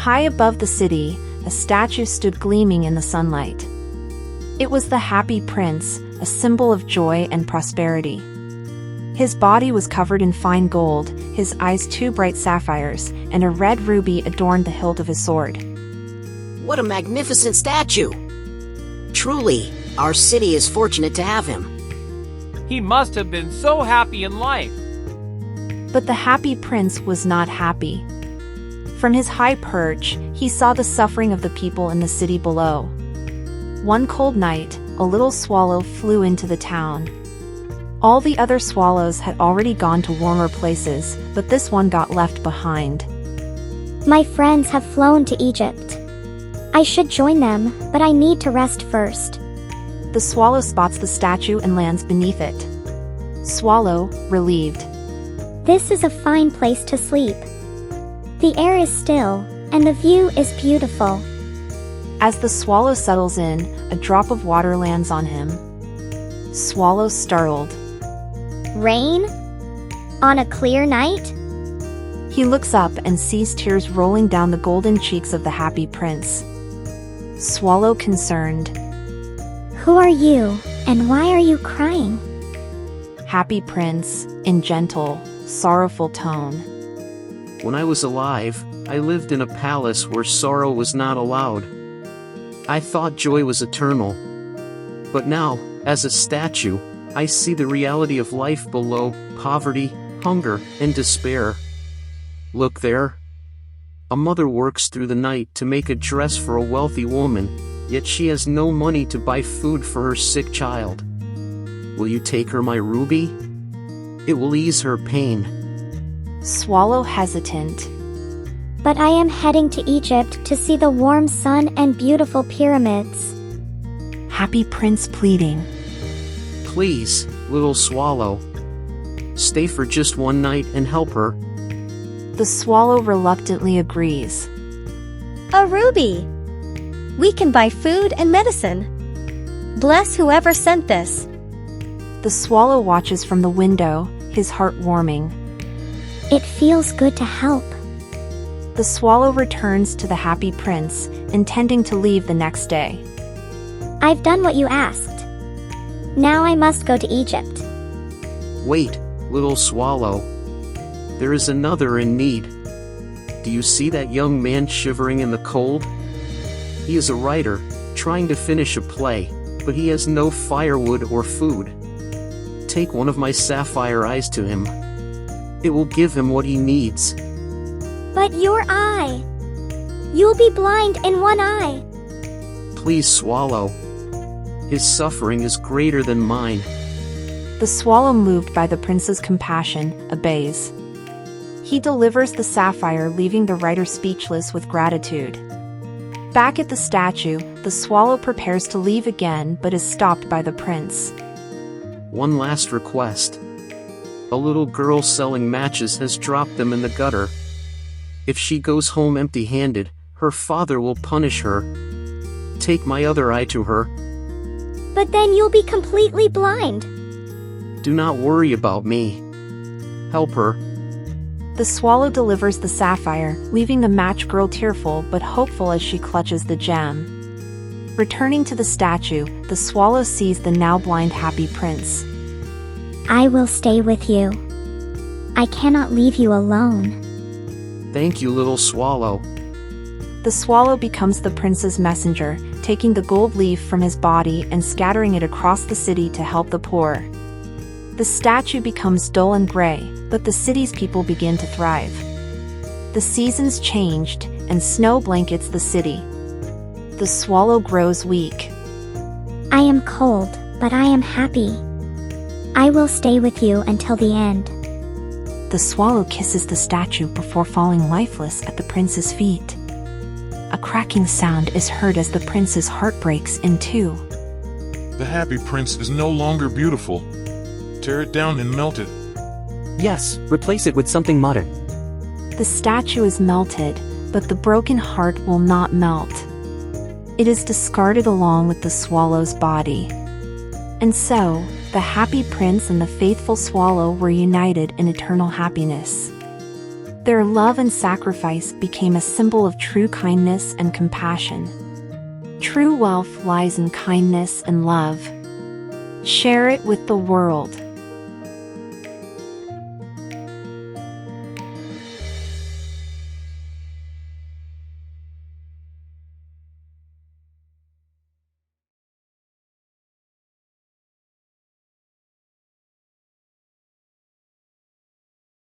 High above the city, a statue stood gleaming in the sunlight. It was the Happy Prince, a symbol of joy and prosperity. His body was covered in fine gold, his eyes two bright sapphires, and a red ruby adorned the hilt of his sword. What a magnificent statue! Truly, our city is fortunate to have him. He must have been so happy in life. But the Happy Prince was not happy. From his high perch, he saw the suffering of the people in the city below. One cold night, a little swallow flew into the town. All the other swallows had already gone to warmer places, but this one got left behind. My friends have flown to Egypt. I should join them, but I need to rest first. The swallow spots the statue and lands beneath it. Swallow, relieved. This is a fine place to sleep. The air is still, and the view is beautiful. As the swallow settles in, a drop of water lands on him. Swallow startled. Rain? On a clear night? He looks up and sees tears rolling down the golden cheeks of the Happy Prince. Swallow concerned. Who are you, and why are you crying? Happy Prince, in gentle, sorrowful tone. When I was alive, I lived in a palace where sorrow was not allowed. I thought joy was eternal. But now, as a statue, I see the reality of life below: poverty, hunger, and despair. Look there. A mother works through the night to make a dress for a wealthy woman, yet she has no money to buy food for her sick child. Will you take her my ruby? It will ease her pain. Swallow hesitant. But I am heading to Egypt to see the warm sun and beautiful pyramids. Happy Prince pleading. Please, little swallow. Stay for just one night and help her. The swallow reluctantly agrees. A ruby! We can buy food and medicine. Bless whoever sent this. The swallow watches from the window, his heart warming. It feels good to help. The swallow returns to the Happy Prince, intending to leave the next day. I've done what you asked. Now I must go to Egypt. Wait, little swallow. There is another in need. Do you see that young man shivering in the cold? He is a writer, trying to finish a play, but he has no firewood or food. Take one of my sapphire eyes to him. It will give him what he needs. But your eye! You'll be blind in one eye. Please, swallow. His suffering is greater than mine. The swallow, moved by the prince's compassion, obeys. He delivers the sapphire, leaving the writer speechless with gratitude. Back at the statue, the swallow prepares to leave again but is stopped by the prince. One last request. A little girl selling matches has dropped them in the gutter. If she goes home empty-handed, her father will punish her. Take my other eye to her. But then you'll be completely blind. Do not worry about me. Help her. The swallow delivers the sapphire, leaving the match girl tearful but hopeful as she clutches the gem. Returning to the statue, the swallow sees the now blind Happy Prince. I will stay with you. I cannot leave you alone. Thank you, little swallow. The swallow becomes the prince's messenger, taking the gold leaf from his body and scattering it across the city to help the poor. The statue becomes dull and gray, but the city's people begin to thrive. The seasons changed, and snow blankets the city. The swallow grows weak. I am cold, but I am happy. I will stay with you until the end. The swallow kisses the statue before falling lifeless at the prince's feet. A cracking sound is heard as the prince's heart breaks in two. The Happy Prince is no longer beautiful. Tear it down and melt it. Yes, replace it with something modern. The statue is melted, but the broken heart will not melt. It is discarded along with the swallow's body. And so, the Happy Prince and the faithful swallow were united in eternal happiness. Their love and sacrifice became a symbol of true kindness and compassion. True wealth lies in kindness and love. Share it with the world.